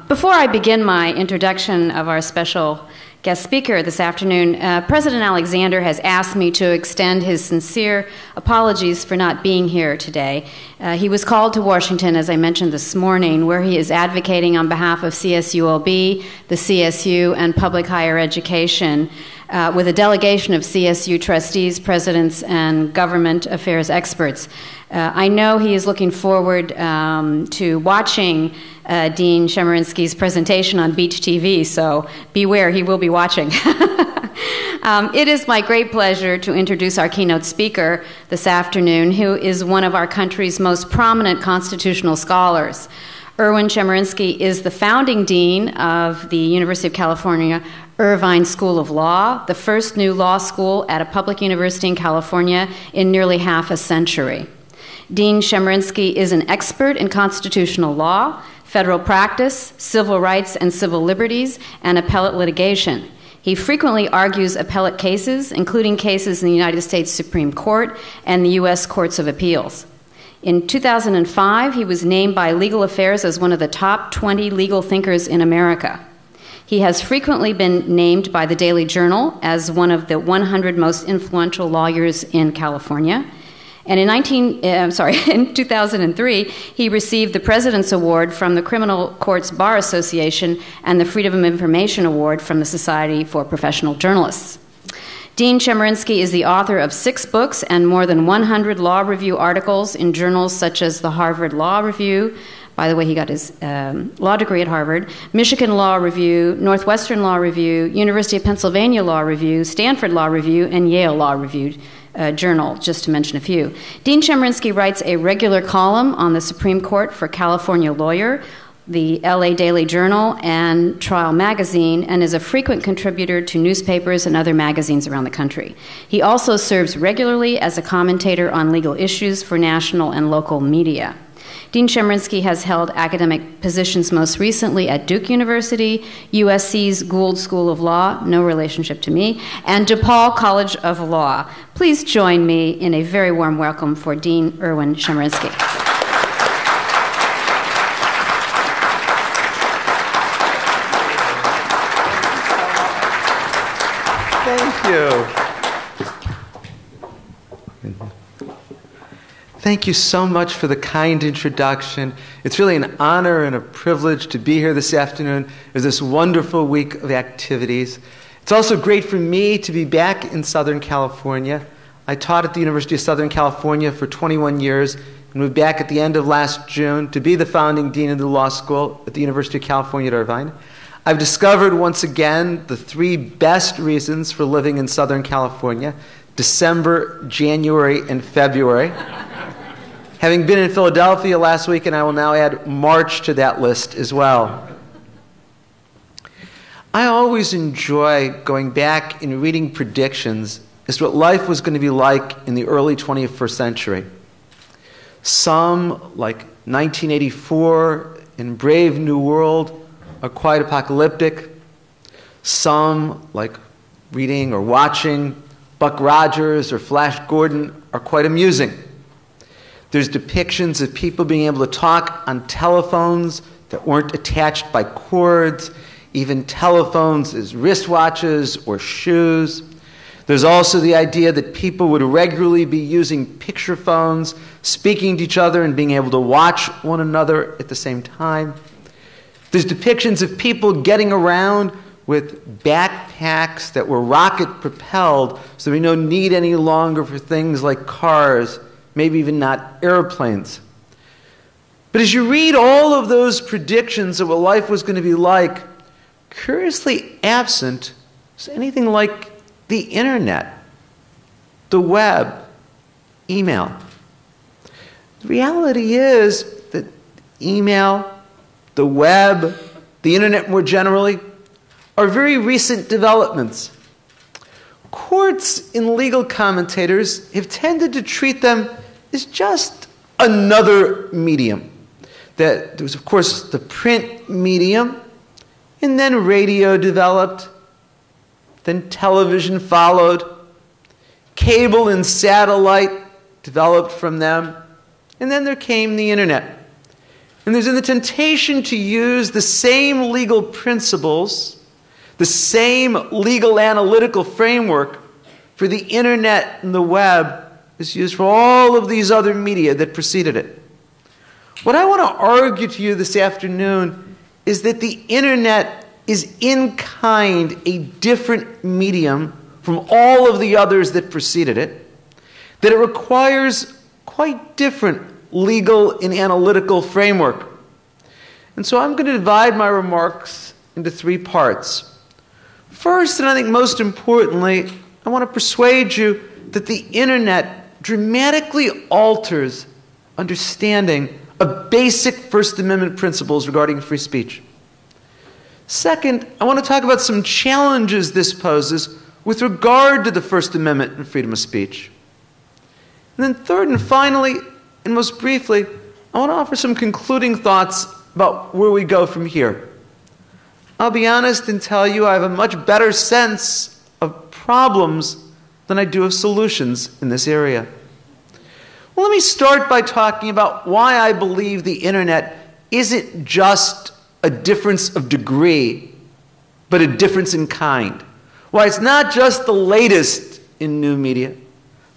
Before I begin my introduction of our special guest speaker this afternoon, President Alexander has asked me to extend his sincere apologies for not being here today. He was called to Washington, as I mentioned this morning, where he is advocating on behalf of CSULB, the CSU, and public higher education, with a delegation of CSU trustees, presidents, and government affairs experts. I know he is looking forward to watching Dean Chemerinsky's presentation on Beach TV, so beware, he will be watching. It is my great pleasure to introduce our keynote speaker this afternoon, who is one of our country's most prominent constitutional scholars. Erwin Chemerinsky is the founding dean of the University of California Irvine School of Law, the first new law school at a public university in California in nearly half a century. Dean Chemerinsky is an expert in constitutional law, federal practice, civil rights and civil liberties, and appellate litigation. He frequently argues appellate cases, including cases in the United States Supreme Court and the U.S. Courts of Appeals. In 2005, he was named by Legal Affairs as one of the top 20 legal thinkers in America. He has frequently been named by the Daily Journal as one of the 100 most influential lawyers in California. And in 2003, he received the President's Award from the Criminal Courts Bar Association and the Freedom of Information Award from the Society for Professional Journalists. Dean Chemerinsky is the author of 6 books and more than 100 law review articles in journals such as the Harvard Law Review. By the way, he got his law degree at Harvard, Michigan Law Review, Northwestern Law Review, University of Pennsylvania Law Review, Stanford Law Review, and Yale Law Review Journal, just to mention a few. Dean Chemerinsky writes a regular column on the Supreme Court for California Lawyer, the LA Daily Journal, and Trial Magazine, and is a frequent contributor to newspapers and other magazines around the country. He also serves regularly as a commentator on legal issues for national and local media. Dean Chemerinsky has held academic positions most recently at Duke University, USC's Gould School of Law, no relationship to me, and DePaul College of Law. Please join me in a very warm welcome for Dean Erwin Chemerinsky. Thank you. Thank you so much for the kind introduction. It's really an honor and a privilege to be here this afternoon. There's this wonderful week of activities. It's also great for me to be back in Southern California. I taught at the University of Southern California for 21 years and moved back at the end of last June to be the founding dean of the law school at the University of California at Irvine. I've discovered once again the 3 best reasons for living in Southern California: December, January, and February. Having been in Philadelphia last week, and I will now add March to that list as well. I always enjoy going back and reading predictions as to what life was going to be like in the early 21st century. Some, like 1984 and Brave New World, are quite apocalyptic. Some, like reading or watching Buck Rogers or Flash Gordon, are quite amusing. There's depictions of people being able to talk on telephones that weren't attached by cords, even telephones as wristwatches or shoes. There's also the idea that people would regularly be using picture phones, speaking to each other and being able to watch one another at the same time. There's depictions of people getting around with backpacks that were rocket-propelled, so there'd be no need any longer for things like cars, maybe even not airplanes. But as you read all of those predictions of what life was going to be like, curiously absent is anything like the internet, the web, email. The reality is that email, the web, the internet more generally, are very recent developments. Courts and legal commentators have tended to treat them as just another medium. That there was, of course, the print medium, and then radio developed, then television followed, cable and satellite developed from them, and then there came the internet. And there's the temptation to use the same legal principles, the same legal analytical framework for the internet and the web as used for all of these other media that preceded it. What I want to argue to you this afternoon is that the internet is in kind a different medium from all of the others that preceded it, that it requires quite different legal and analytical framework. And so I'm going to divide my remarks into three parts. First, and I think most importantly, I want to persuade you that the internet dramatically alters understanding of basic First Amendment principles regarding free speech. Second, I want to talk about some challenges this poses with regard to the First Amendment and freedom of speech. And then third and finally, and most briefly, I want to offer some concluding thoughts about where we go from here. I'll be honest and tell you I have a much better sense of problems than I do of solutions in this area. Well, let me start by talking about why I believe the internet isn't just a difference of degree, but a difference in kind. Why it's not just the latest in new media,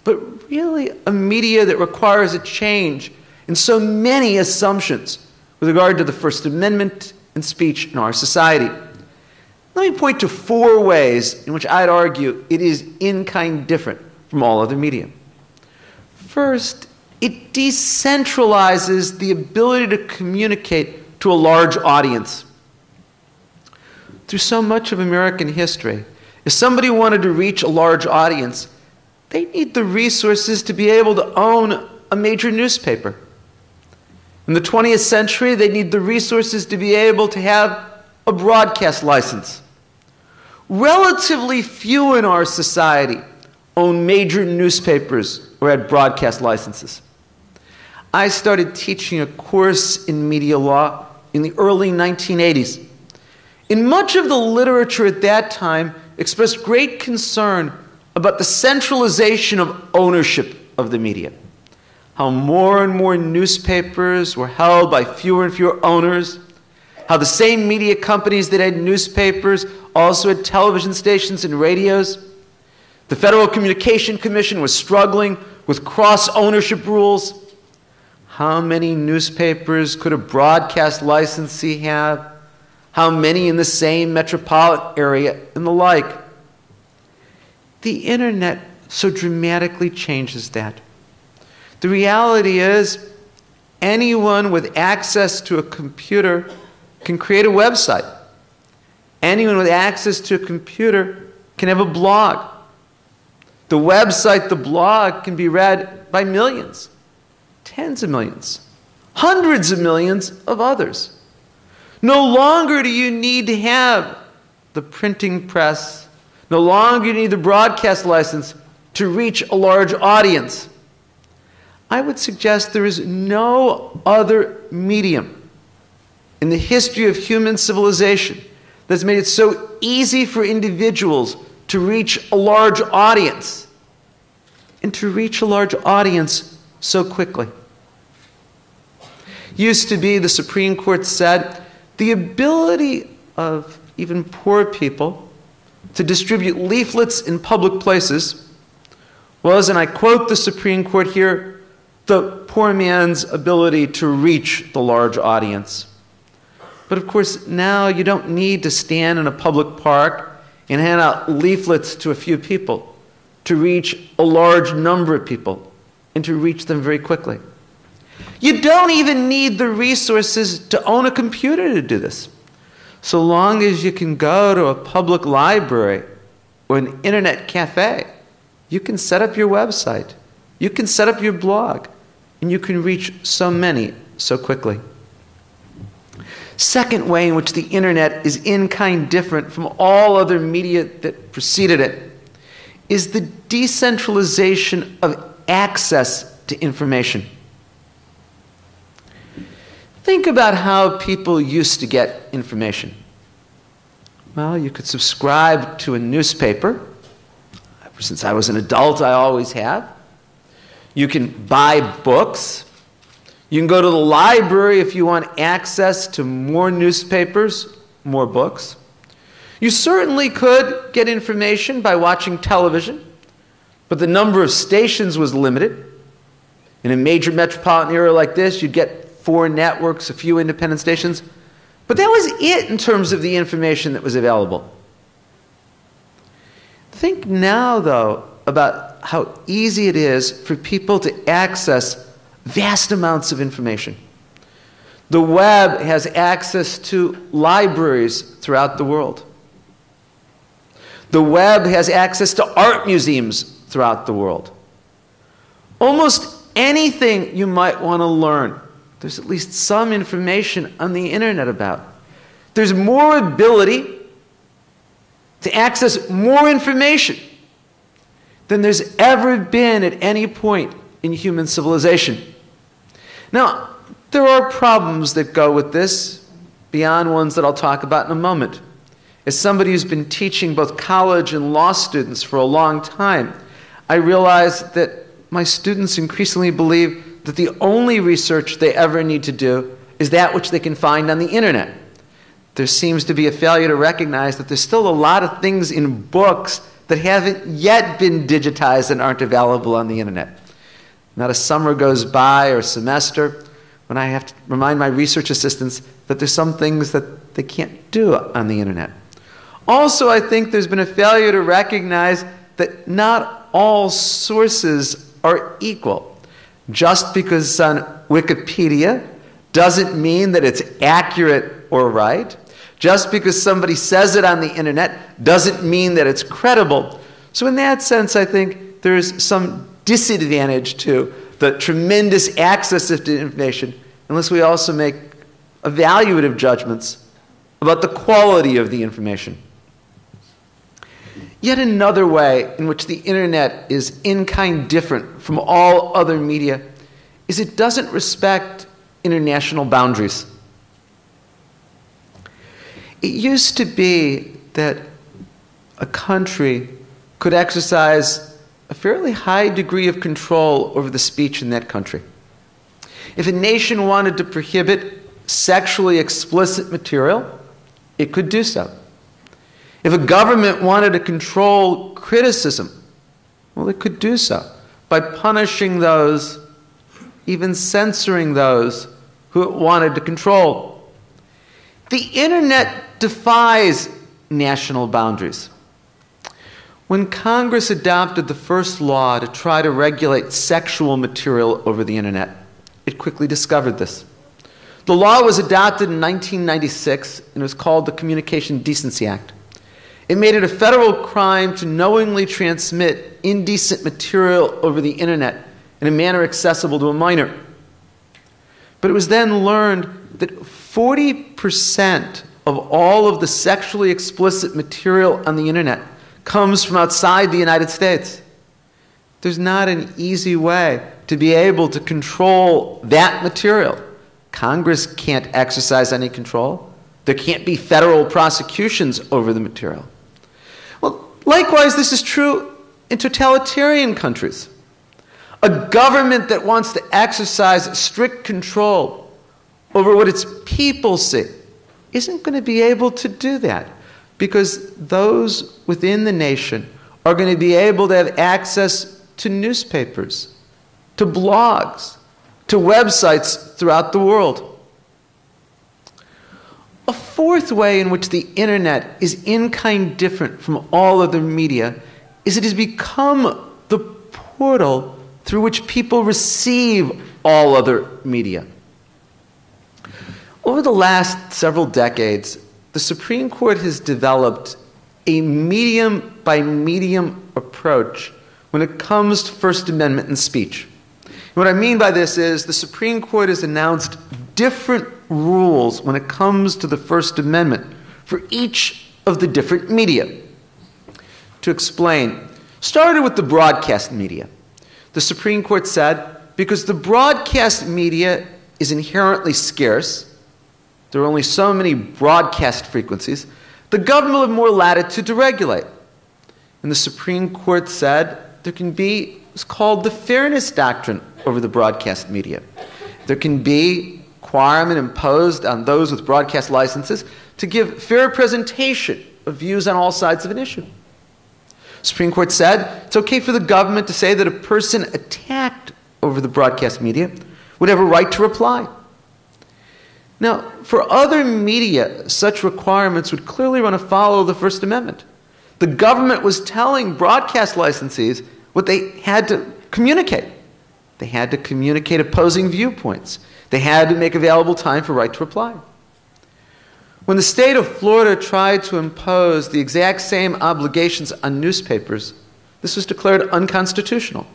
but really a media that requires a change in so many assumptions with regard to the First Amendment and speech in our society. Let me point to four ways in which I'd argue it is in kind different from all other media. First, it decentralizes the ability to communicate to a large audience. Through so much of American history, if somebody wanted to reach a large audience, they need the resources to be able to own a major newspaper. In the 20th century, they need the resources to be able to have a broadcast license. Relatively few in our society own major newspapers or had broadcast licenses. I started teaching a course in media law in the early 1980s. And much of the literature at that time expressed great concern about the centralization of ownership of the media. How more and more newspapers were held by fewer and fewer owners. How the same media companies that had newspapers also had television stations and radios. The Federal Communication Commission was struggling with cross-ownership rules. How many newspapers could a broadcast licensee have? How many in the same metropolitan area and the like? The internet so dramatically changes that. The reality is anyone with access to a computer can create a website. Anyone with access to a computer can have a blog. The website, the blog, can be read by millions, tens of millions, hundreds of millions of others. No longer do you need to have the printing press. No longer do you need the broadcast license to reach a large audience. I would suggest there is no other medium in the history of human civilization that's made it so easy for individuals to reach a large audience and to reach a large audience so quickly. Used to be, the Supreme Court said, the ability of even poor people to distribute leaflets in public places was, and I quote the Supreme Court here, the poor man's ability to reach the large audience. But of course, now you don't need to stand in a public park and hand out leaflets to a few people to reach a large number of people and to reach them very quickly. You don't even need the resources to own a computer to do this. So long as you can go to a public library or an internet cafe, you can set up your website, you can set up your blog, and you can reach so many so quickly. Second way in which the internet is in kind different from all other media that preceded it is the decentralization of access to information. Think about how people used to get information. Well, you could subscribe to a newspaper. Ever since I was an adult, I always have. You can buy books. You can go to the library if you want access to more newspapers, more books. You certainly could get information by watching television, but the number of stations was limited. In a major metropolitan area like this, you'd get 4 networks, a few independent stations. But that was it in terms of the information that was available. Think now, though, about how easy it is for people to access vast amounts of information. The web has access to libraries throughout the world. The web has access to art museums throughout the world. Almost anything you might want to learn, there's at least some information on the internet about. There's more ability to access more information than there's ever been at any point in human civilization. Now, there are problems that go with this, beyond ones that I'll talk about in a moment. As somebody who's been teaching both college and law students for a long time, I realize that my students increasingly believe that the only research they ever need to do is that which they can find on the internet. There seems to be a failure to recognize that there's still a lot of things in books that haven't yet been digitized and aren't available on the internet. Not a summer goes by or a semester when I have to remind my research assistants that there's some things that they can't do on the internet. Also, I think there's been a failure to recognize that not all sources are equal. Just because it's on Wikipedia doesn't mean that it's accurate or right. Just because somebody says it on the internet doesn't mean that it's credible. So in that sense, I think there's some disadvantage to the tremendous access to information unless we also make evaluative judgments about the quality of the information. Yet another way in which the internet is in kind different from all other media is it doesn't respect international boundaries. It used to be that a country could exercise a fairly high degree of control over the speech in that country. If a nation wanted to prohibit sexually explicit material, it could do so. If a government wanted to control criticism, well, it could do so by punishing those, even censoring those who it wanted to control. The internet defies national boundaries. When Congress adopted the first law to try to regulate sexual material over the internet, it quickly discovered this. The law was adopted in 1996 and it was called the Communication Decency Act. It made it a federal crime to knowingly transmit indecent material over the internet in a manner accessible to a minor. But it was then learned that 40% of all of the sexually explicit material on the internet comes from outside the United States. There's not an easy way to be able to control that material. Congress can't exercise any control. There can't be federal prosecutions over the material. Well, likewise, this is true in totalitarian countries. A government that wants to exercise strict control over what its people see isn't going to be able to do that because those within the nation are going to be able to have access to newspapers, to blogs, to websites throughout the world. A fourth way in which the internet is in kind different from all other media is it has become the portal through which people receive all other media. Over the last several decades, the Supreme Court has developed a medium by medium approach when it comes to First Amendment and speech. And what I mean by this is the Supreme Court has announced different rules when it comes to the First Amendment for each of the different media. To explain, started with the broadcast media. The Supreme Court said, because the broadcast media is inherently scarce, there are only so many broadcast frequencies, the government will have more latitude to regulate. And the Supreme Court said there can be what's called the fairness doctrine over the broadcast media. There can be requirement imposed on those with broadcast licenses to give fair presentation of views on all sides of an issue. Supreme Court said it's okay for the government to say that a person attacked over the broadcast media would have a right to reply. Now, for other media, such requirements would clearly run afoul of the First Amendment. The government was telling broadcast licensees what they had to communicate. They had to communicate opposing viewpoints. They had to make available time for right to reply. When the state of Florida tried to impose the exact same obligations on newspapers, this was declared unconstitutional.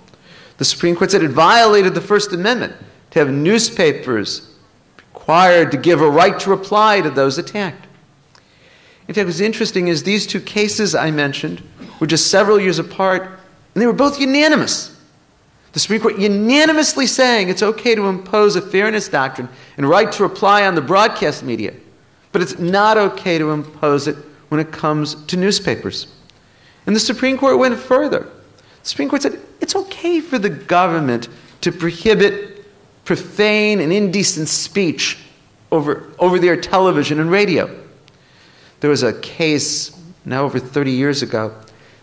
The Supreme Court said it violated the First Amendment to have newspapers required to give a right to reply to those attacked. In fact, what's interesting is these two cases I mentioned were just several years apart, and they were both unanimous. The Supreme Court unanimously saying it's okay to impose a fairness doctrine and right to reply on the broadcast media, but it's not okay to impose it when it comes to newspapers. And the Supreme Court went further. The Supreme Court said it's okay for the government to prohibit profane and indecent speech over their television and radio. There was a case now over 30 years ago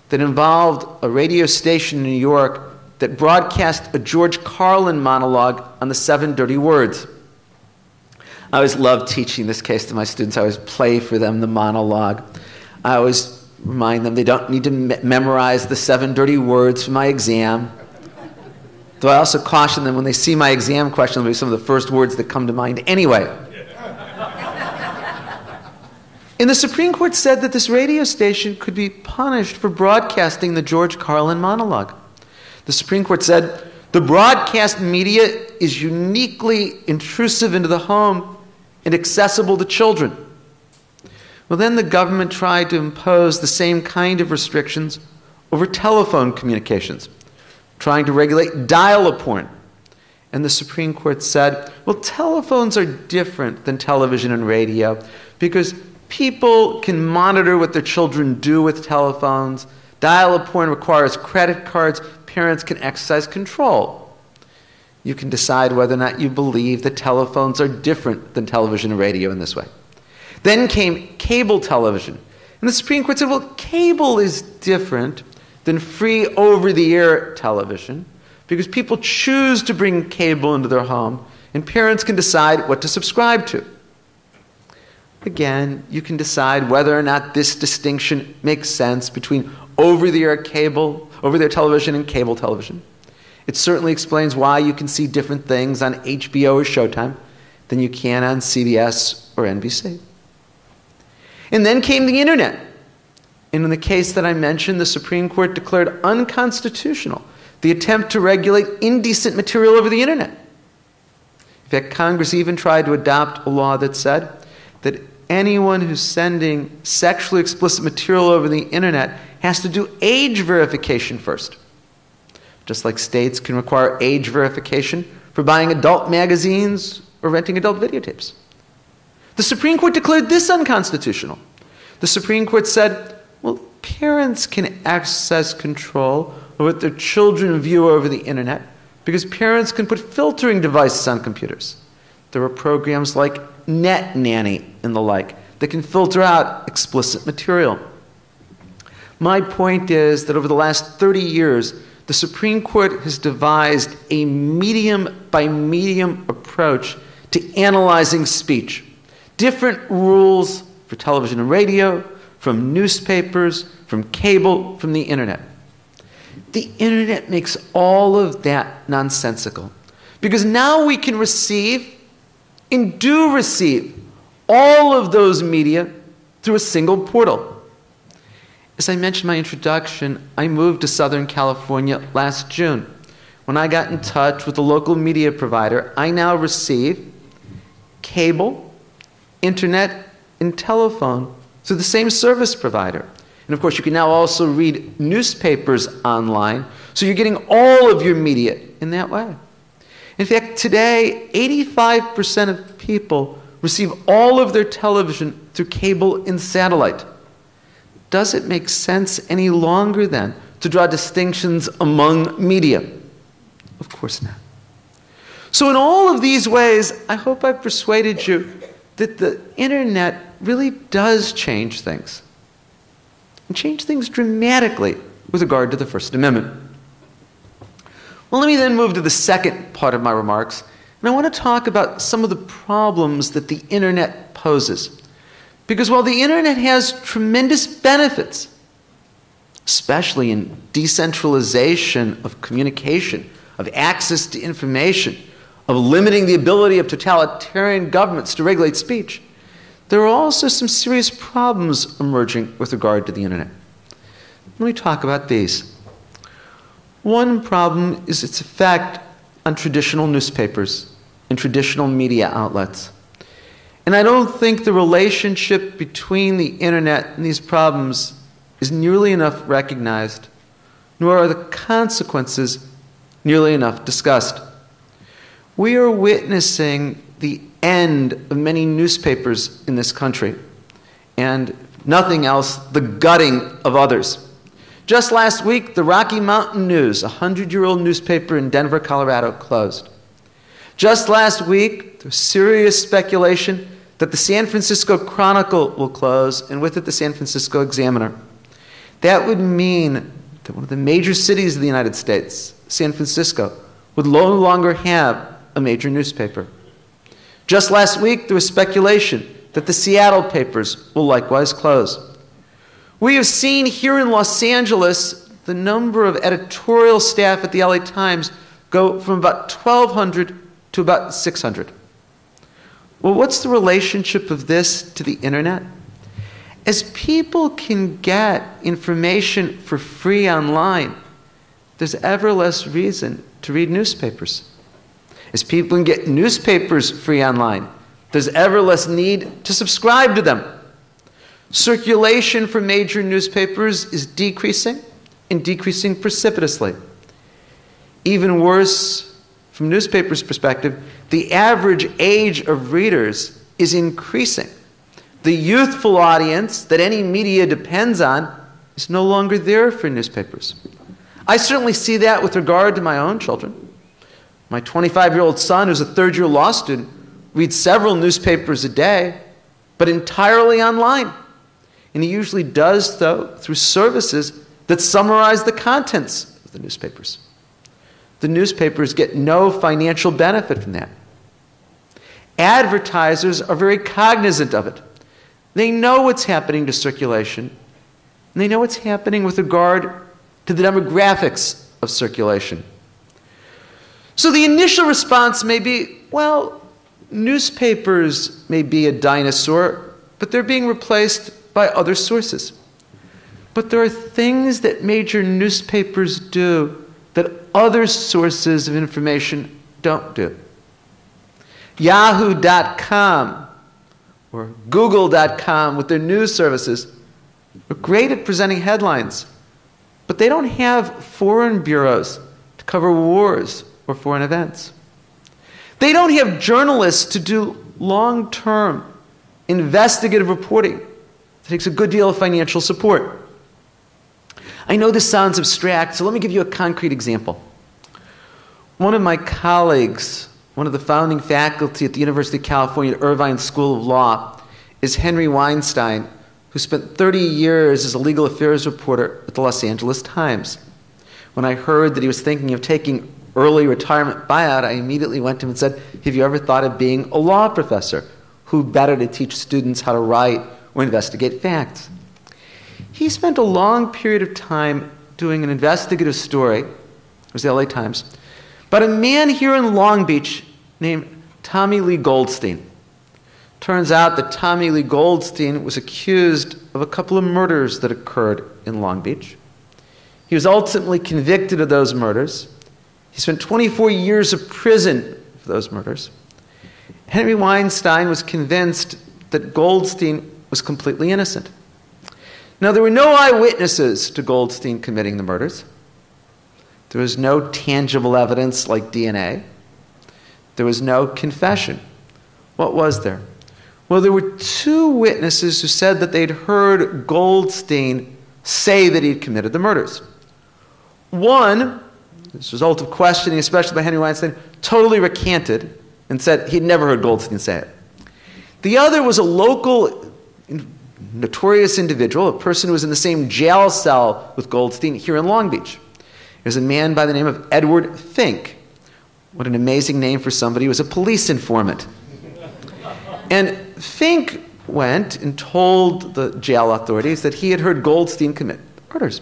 that involved a radio station in New York that broadcast a George Carlin monologue on the 7 dirty words. I always loved teaching this case to my students. I always play for them the monologue. I always remind them they don't need to memorize the 7 dirty words for my exam. Though I also caution them when they see my exam question, it'll be some of the first words that come to mind anyway. And the Supreme Court said that this radio station could be punished for broadcasting the George Carlin monologue. The Supreme Court said the broadcast media is uniquely intrusive into the home and accessible to children. Well, then the government tried to impose the same kind of restrictions over telephone communications, trying to regulate dial-up porn. And the Supreme Court said, well, telephones are different than television and radio because people can monitor what their children do with telephones. Dial-up porn requires credit cards. Parents can exercise control. You can decide whether or not you believe that telephones are different than television and radio in this way. Then came cable television. And the Supreme Court said, well, cable is different than free over-the-air television because people choose to bring cable into their home and parents can decide what to subscribe to. Again, you can decide whether or not this distinction makes sense between over-the-air television and cable television. It certainly explains why you can see different things on HBO or Showtime than you can on CBS or NBC. And then came the internet. And in the case that I mentioned, the Supreme Court declared unconstitutional the attempt to regulate indecent material over the internet. In fact, Congress even tried to adopt a law that said that anyone who's sending sexually explicit material over the internet has to do age verification first. Just like states can require age verification for buying adult magazines or renting adult videotapes. The Supreme Court declared this unconstitutional. The Supreme Court said, well, parents can exercise control over what their children view over the internet because parents can put filtering devices on computers. There are programs like Net Nanny and the like that can filter out explicit material. My point is that over the last 30 years, the Supreme Court has devised a medium-by-medium approach to analyzing speech. Different rules for television and radio, from newspapers, from cable, from the internet. The internet makes all of that nonsensical because now we can receive and do receive all of those media through a single portal. As I mentioned in my introduction, I moved to Southern California last June. When I got in touch with the local media provider, I now receive cable, internet, and telephone through the same service provider. And of course, you can now also read newspapers online, so you're getting all of your media in that way. In fact, today, 85% of people receive all of their television through cable and satellite. Does it make sense any longer then to draw distinctions among media? Of course not. So in all of these ways, I hope I've persuaded you that the internet really does change things. And change things dramatically with regard to the First Amendment. Well, let me then move to the second part of my remarks, and I want to talk about some of the problems that the internet poses. Because while the internet has tremendous benefits, especially in decentralization of communication, of access to information, of limiting the ability of totalitarian governments to regulate speech, there are also some serious problems emerging with regard to the internet. Let me talk about these. One problem is its effect on traditional newspapers and traditional media outlets. And I don't think the relationship between the internet and these problems is nearly enough recognized, nor are the consequences nearly enough discussed. We are witnessing the end of many newspapers in this country, and if nothing else, the gutting of others. Just last week, the Rocky Mountain News, a 100-year-old newspaper in Denver, Colorado, closed. Just last week, there was serious speculation that the San Francisco Chronicle will close, and with it the San Francisco Examiner. That would mean that one of the major cities of the United States, San Francisco, would no longer have a major newspaper. Just last week, there was speculation that the Seattle papers will likewise close. We have seen here in Los Angeles the number of editorial staff at the LA Times go from about 1,200 to about 600. Well, what's the relationship of this to the internet? As people can get information for free online, there's ever less reason to read newspapers. As people can get newspapers free online, there's ever less need to subscribe to them. Circulation for major newspapers is decreasing, and decreasing precipitously. Even worse, from newspapers' perspective, the average age of readers is increasing. The youthful audience that any media depends on is no longer there for newspapers. I certainly see that with regard to my own children. My 25-year-old son, who's a third-year law student, reads several newspapers a day, but entirely online. And he usually does, though, through services that summarize the contents of the newspapers. The newspapers get no financial benefit from that. Advertisers are very cognizant of it. They know what's happening to circulation, and they know what's happening with regard to the demographics of circulation. So the initial response may be, well, newspapers may be a dinosaur, but they're being replaced by other sources. But there are things that major newspapers do that other sources of information don't do. Yahoo.com or Google.com with their news services are great at presenting headlines, but they don't have foreign bureaus to cover wars or foreign events. They don't have journalists to do long-term investigative reporting. It takes a good deal of financial support. I know this sounds abstract, so let me give you a concrete example. One of my colleagues, one of the founding faculty at the University of California at Irvine School of Law, is Henry Weinstein, who spent 30 years as a legal affairs reporter at the Los Angeles Times. When I heard that he was thinking of taking early retirement buyout, I immediately went to him and said, have you ever thought of being a law professor? Who better to teach students how to write or investigate facts? He spent a long period of time doing an investigative story, it was the LA Times, about a man here in Long Beach named Tommy Lee Goldstein. Turns out that Tommy Lee Goldstein was accused of a couple of murders that occurred in Long Beach. He was ultimately convicted of those murders. He spent 24 years of prison for those murders. Henry Weinstein was convinced that Goldstein was completely innocent. Now, there were no eyewitnesses to Goldstein committing the murders. There was no tangible evidence like DNA. There was no confession. What was there? Well, there were two witnesses who said that they'd heard Goldstein say that he'd committed the murders. One as a result of questioning, especially by Henry Weinstein, totally recanted and said he'd never heard Goldstein say it. The other was a local notorious individual, a person who was in the same jail cell with Goldstein here in Long Beach. There's a man by the name of Edward Fink. What an amazing name for somebody who was a police informant. And Fink went and told the jail authorities that he had heard Goldstein commit murders.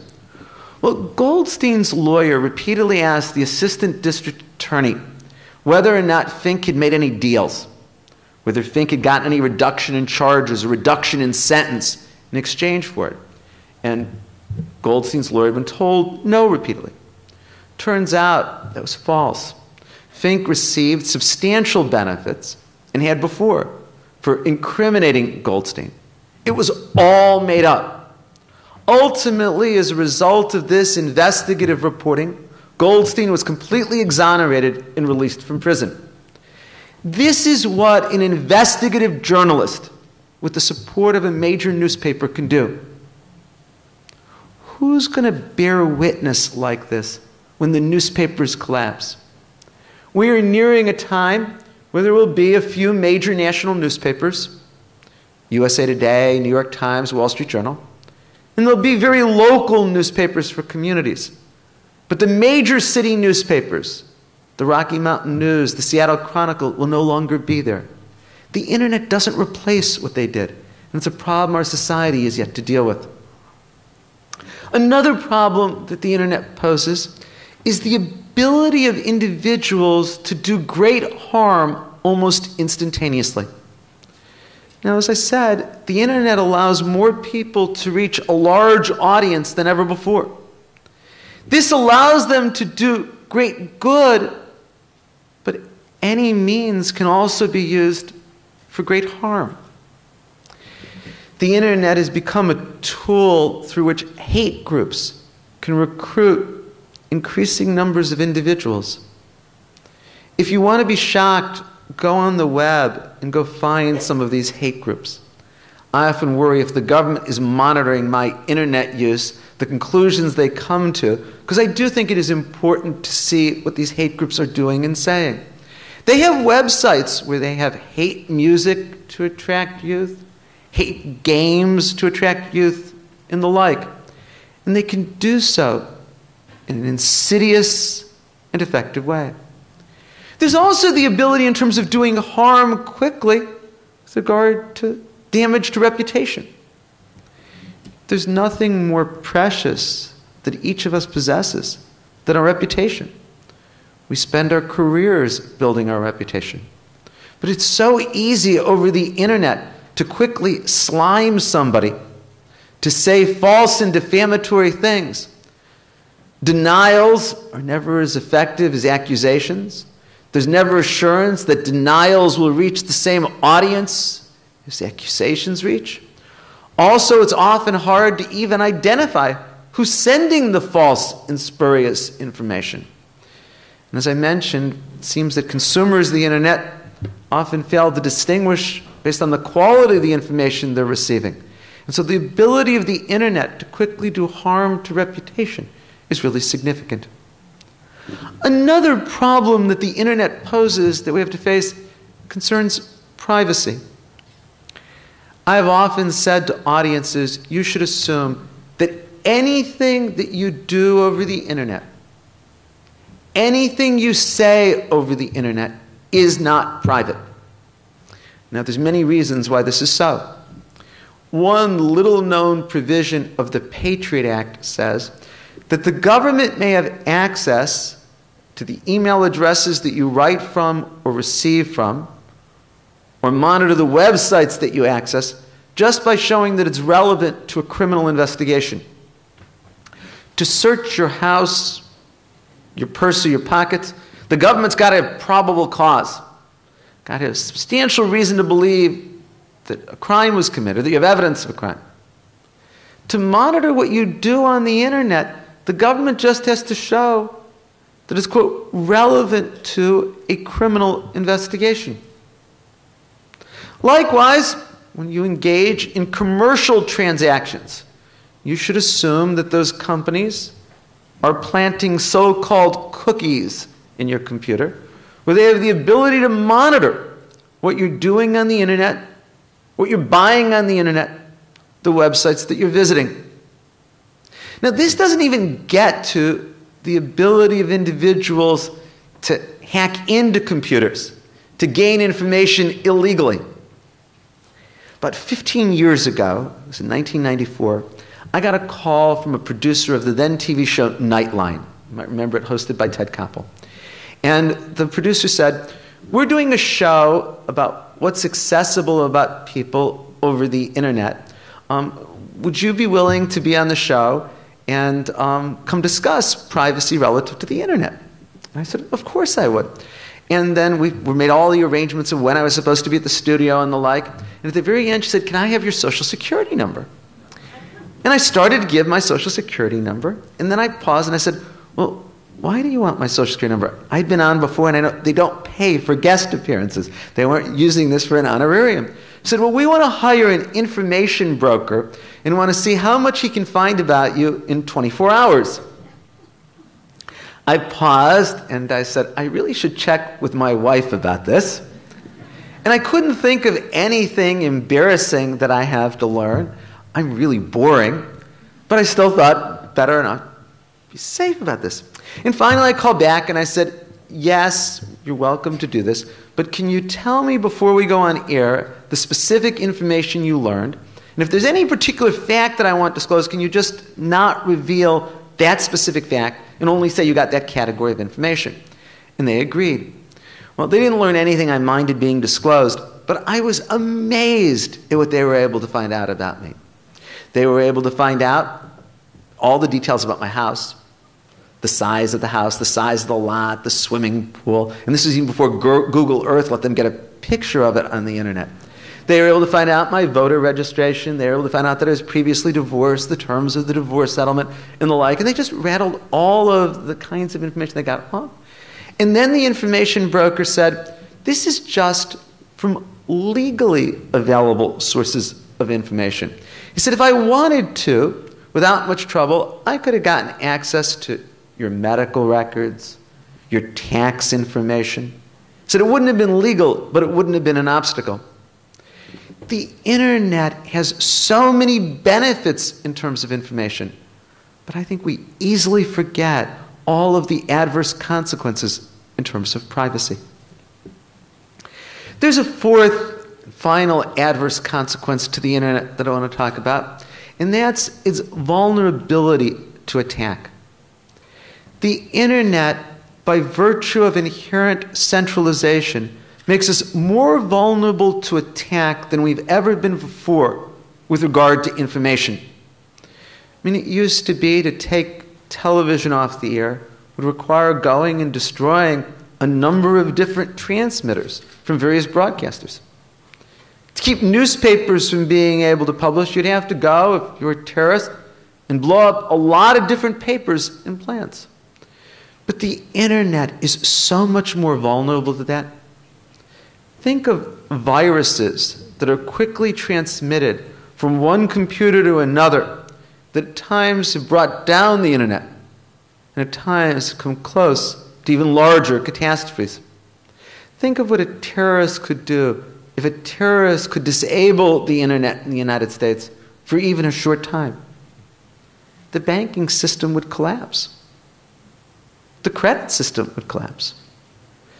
Well, Goldstein's lawyer repeatedly asked the assistant district attorney whether or not Fink had made any deals, whether Fink had gotten any reduction in charges or reduction in sentence in exchange for it. And Goldstein's lawyer had been told no repeatedly. Turns out that was false. Fink received substantial benefits, and had before, for incriminating Goldstein. It was all made up. Ultimately, as a result of this investigative reporting, Goldstein was completely exonerated and released from prison. This is what an investigative journalist with the support of a major newspaper can do. Who's going to bear witness like this when the newspapers collapse? We are nearing a time where there will be a few major national newspapers, USA Today, New York Times, Wall Street Journal, and there'll be very local newspapers for communities. But the major city newspapers, the Rocky Mountain News, the Seattle Chronicle, will no longer be there. The internet doesn't replace what they did, and it's a problem our society is yet to deal with. Another problem that the internet poses is the ability of individuals to do great harm almost instantaneously. Now, as I said, the internet allows more people to reach a large audience than ever before. This allows them to do great good, but any means can also be used for great harm. The internet has become a tool through which hate groups can recruit increasing numbers of individuals. If you want to be shocked, go on the web and go find some of these hate groups. I often worry if the government is monitoring my internet use, the conclusions they come to, because I do think it is important to see what these hate groups are doing and saying. They have websites where they have hate music to attract youth, hate games to attract youth, and the like. And they can do so in an insidious and effective way. There's also the ability in terms of doing harm quickly with regard to damage to reputation. There's nothing more precious that each of us possesses than our reputation. We spend our careers building our reputation. But it's so easy over the internet to quickly slime somebody, to say false and defamatory things. Denials are never as effective as accusations. There's never assurance that denials will reach the same audience as accusations reach. Also, it's often hard to even identify who's sending the false and spurious information. And as I mentioned, it seems that consumers of the internet often fail to distinguish based on the quality of the information they're receiving. And so the ability of the internet to quickly do harm to reputation is really significant. Another problem that the internet poses that we have to face concerns privacy. I've often said to audiences, you should assume that anything that you do over the internet, anything you say over the internet is not private. Now, there's many reasons why this is so. One little-known provision of the Patriot Act says that the government may have access to the email addresses that you write from or receive from, or monitor the websites that you access, just by showing that it's relevant to a criminal investigation. To search your house, your purse, or your pockets, the government's got to have probable cause, got to have substantial reason to believe that a crime was committed, that you have evidence of a crime. To monitor what you do on the internet, the government just has to show that it's, quote, relevant to a criminal investigation. Likewise, when you engage in commercial transactions, you should assume that those companies are planting so-called cookies in your computer, where they have the ability to monitor what you're doing on the internet, what you're buying on the internet, the websites that you're visiting. Now, this doesn't even get to the ability of individuals to hack into computers, to gain information illegally. About 15 years ago, it was in 1994, I got a call from a producer of the then TV show Nightline. You might remember it, hosted by Ted Koppel. And the producer said, we're doing a show about what's accessible about people over the internet. Would you be willing to be on the show and come discuss privacy relative to the internet? And I said, of course I would. And then we made all the arrangements of when I was supposed to be at the studio and the like. And at the very end, she said, can I have your social security number? And I started to give my social security number. And then I paused and I said, well, why do you want my social security number? I'd been on before, and I know they don't pay for guest appearances. They weren't using this for an honorarium. I said, well, we want to hire an information broker and want to see how much he can find about you in 24 hours. I paused and I said, I really should check with my wife about this. And I couldn't think of anything embarrassing that I have to learn. I'm really boring. But I still thought, better not be safe about this. And finally I called back and I said, yes, you're welcome to do this, but can you tell me before we go on air the specific information you learned? And if there's any particular fact that I want disclosed, can you just not reveal that specific fact and only say you got that category of information? And they agreed. Well, they didn't learn anything I minded being disclosed, but I was amazed at what they were able to find out about me. They were able to find out all the details about my house, the size of the house, the size of the lot, the swimming pool. And this was even before Google Earth let them get a picture of it on the internet. They were able to find out my voter registration. They were able to find out that I was previously divorced, the terms of the divorce settlement, and the like. And they just rattled all of the kinds of information they got wrong. And then the information broker said, this is just from legally available sources of information. He said, if I wanted to, without much trouble, I could have gotten access to your medical records, your tax information. He said it wouldn't have been legal, but it wouldn't have been an obstacle. The internet has so many benefits in terms of information, but I think we easily forget all of the adverse consequences in terms of privacy. There's a fourth, final adverse consequence to the internet that I want to talk about, and that's its vulnerability to attack. The internet, by virtue of inherent centralization, makes us more vulnerable to attack than we've ever been before with regard to information. I mean, it used to be to take television off the air would require going and destroying a number of different transmitters from various broadcasters. To keep newspapers from being able to publish, you'd have to go, if you were a terrorist, and blow up a lot of different papers and plants. But the internet is so much more vulnerable to that. Think of viruses that are quickly transmitted from one computer to another that at times have brought down the internet and at times come close to even larger catastrophes. Think of what a terrorist could do if a terrorist could disable the internet in the United States for even a short time. The banking system would collapse. The credit system would collapse.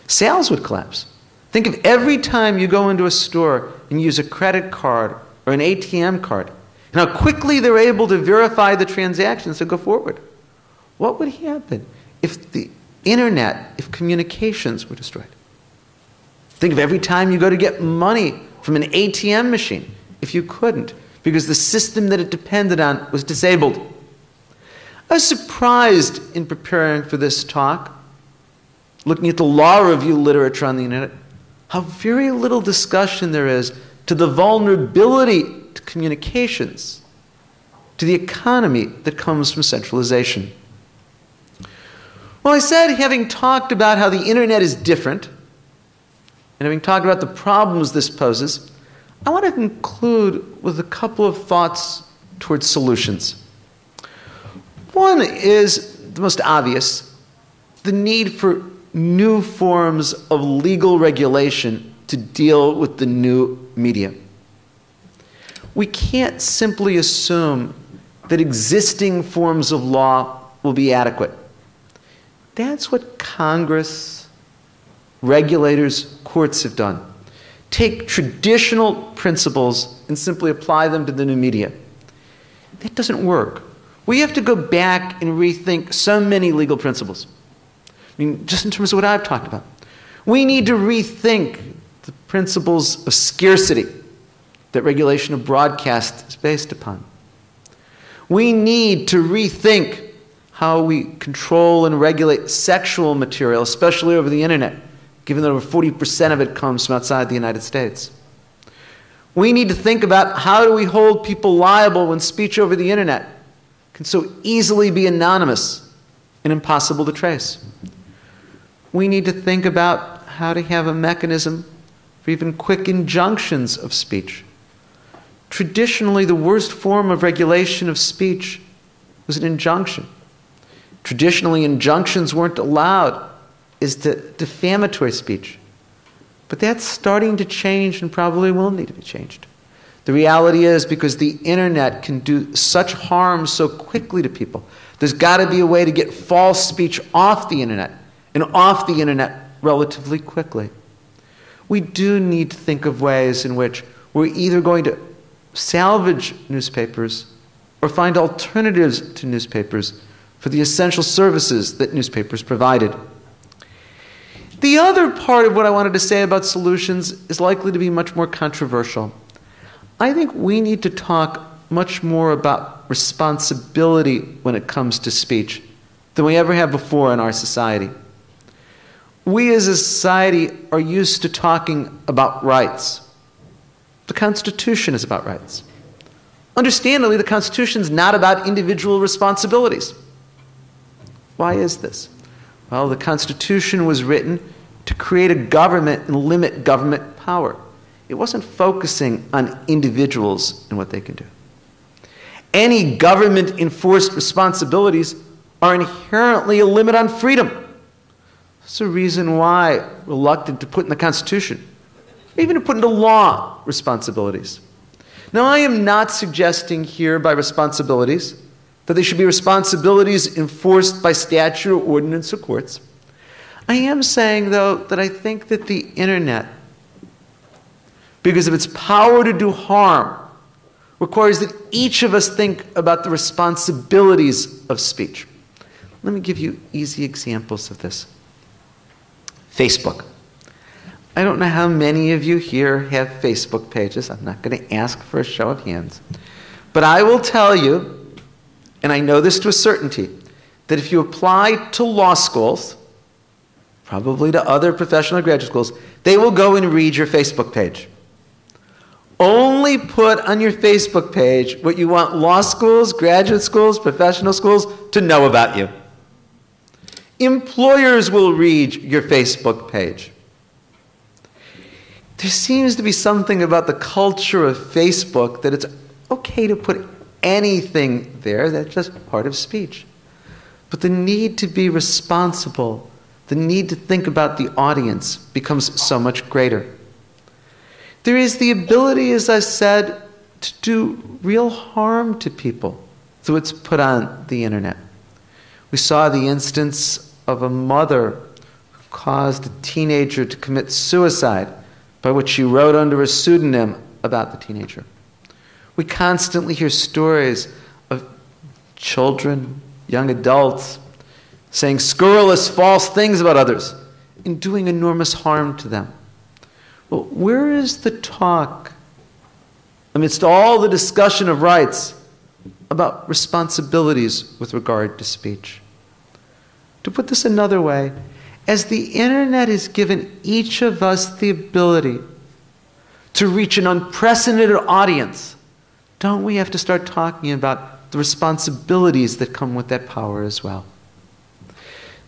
Sales would collapse. Think of every time you go into a store and use a credit card or an ATM card, and how quickly they're able to verify the transactions and go forward. What would happen if the internet, if communications were destroyed? Think of every time you go to get money from an ATM machine, if you couldn't, because the system that it depended on was disabled. I was surprised in preparing for this talk, looking at the law review literature on the internet, how very little discussion there is to the vulnerability to communications, to the economy that comes from centralization. Well, I said, having talked about how the internet is different, and having talked about the problems this poses, I want to conclude with a couple of thoughts towards solutions. One is the most obvious, the need for new forms of legal regulation to deal with the new media. We can't simply assume that existing forms of law will be adequate. That's what Congress, regulators, courts have done. Take traditional principles and simply apply them to the new media. That doesn't work. We have to go back and rethink so many legal principles. I mean, just in terms of what I've talked about. We need to rethink the principles of scarcity that regulation of broadcast is based upon. We need to rethink how we control and regulate sexual material, especially over the internet, given that over 40% of it comes from outside the United States. We need to think about how do we hold people liable when speech over the internet can so easily be anonymous and impossible to trace. We need to think about how to have a mechanism for even quick injunctions of speech. Traditionally, the worst form of regulation of speech was an injunction. Traditionally, injunctions weren't allowed as to defamatory speech. But that's starting to change and probably will need to be changed. The reality is, because the internet can do such harm so quickly to people, there's got to be a way to get false speech off the internet, and off the internet relatively quickly. We do need to think of ways in which we're either going to salvage newspapers or find alternatives to newspapers for the essential services that newspapers provided. The other part of what I wanted to say about solutions is likely to be much more controversial. I think we need to talk much more about responsibility when it comes to speech than we ever have before in our society. We as a society are used to talking about rights. The Constitution is about rights. Understandably, the Constitution is not about individual responsibilities. Why is this? Well, the Constitution was written to create a government and limit government power. It wasn't focusing on individuals and what they can do. Any government-enforced responsibilities are inherently a limit on freedom. That's a reason why we're reluctant to put in the Constitution, even to put into law, responsibilities. Now, I am not suggesting here by responsibilities that they should be responsibilities enforced by statute or ordinance or courts. I am saying, though, that I think that the internet, because of its power to do harm, requires that each of us think about the responsibilities of speech. Let me give you easy examples of this. Facebook. I don't know how many of you here have Facebook pages. I'm not going to ask for a show of hands. But I will tell you, and I know this to a certainty, that if you apply to law schools, probably to other professional or graduate schools, they will go and read your Facebook page. Only put on your Facebook page what you want law schools, graduate schools, professional schools to know about you. Employers will read your Facebook page. There seems to be something about the culture of Facebook that it's okay to put anything there. That's just part of speech. But the need to be responsible, the need to think about the audience becomes so much greater. There is the ability, as I said, to do real harm to people through what's put on the internet. We saw the instance of a mother who caused a teenager to commit suicide by what she wrote under a pseudonym about the teenager. We constantly hear stories of children, young adults, saying scurrilous, false things about others and doing enormous harm to them. Well, where is the talk, amidst all the discussion of rights, about responsibilities with regard to speech? To put this another way, as the internet has given each of us the ability to reach an unprecedented audience, don't we have to start talking about the responsibilities that come with that power as well?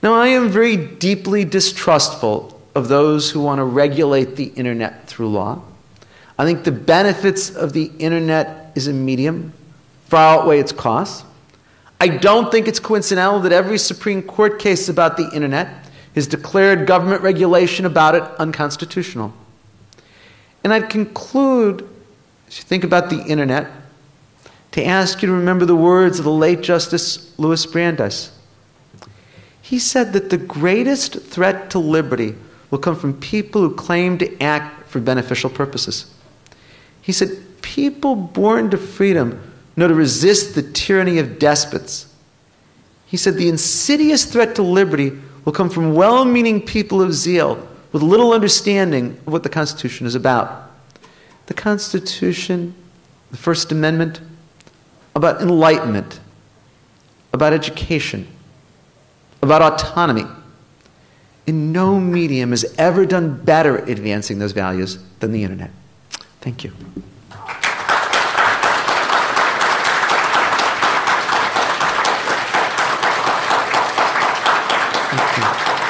Now, I am very deeply distrustful of those who want to regulate the internet through law. I think the benefits of the internet as a medium far outweigh its costs. I don't think it's coincidental that every Supreme Court case about the internet has declared government regulation about it unconstitutional. And I'd conclude, as you think about the internet, to ask you to remember the words of the late Justice Louis Brandeis. He said that the greatest threat to liberty will come from people who claim to act for beneficial purposes. He said, people born to freedom know to resist the tyranny of despots. He said, the insidious threat to liberty will come from well-meaning people of zeal with little understanding of what the Constitution is about. The Constitution, the First Amendment, about enlightenment, about education, about autonomy. And no medium has ever done better at advancing those values than the internet. Thank you.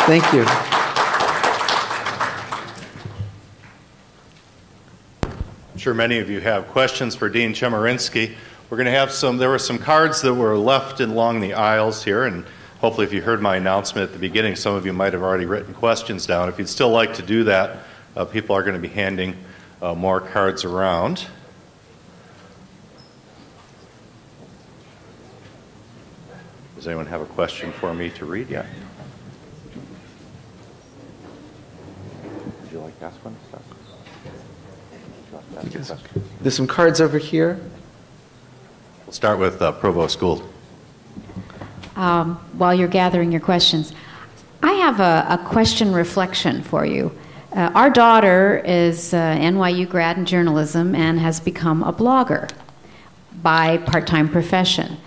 Thank you. I'm sure many of you have questions for Dean Chemerinsky. We're going to have there were some cards that were left along the aisles here, and hopefully if you heard my announcement at the beginning, some of you might have already written questions down. If you'd still like to do that, people are going to be handing more cards around. Does anyone have a question for me to read? Yeah. Would you like to ask one? There's some cards over here. We'll start with Provost Gould. While you're gathering your questions, I have a question reflection for you. Our daughter is NYU grad in journalism and has become a blogger by part-time profession.